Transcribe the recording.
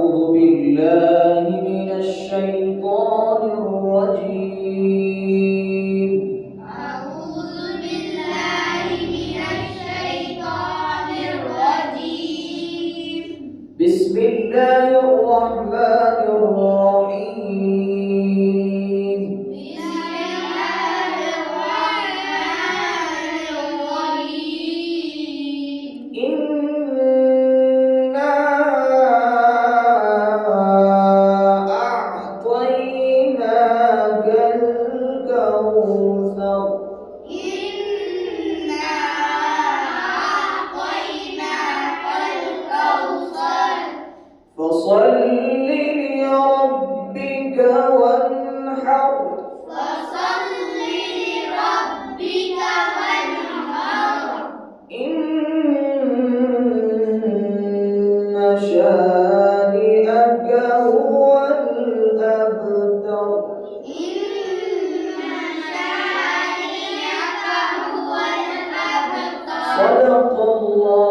أعوذ بالله من الشيطان الرجيم. أعوذ بالله من الشيطان الرجيم. بسم الله الرحمن الرحيم. بسم الله الرحمن الرحيم. إنا أعطيناك الكوثر. إنا أعطيناك الكوثر. فصل لربك وانحر. فصل لربك وانحر. إن شانئك هو الأبتر. إن شانئك هو الأبتر. صدق الله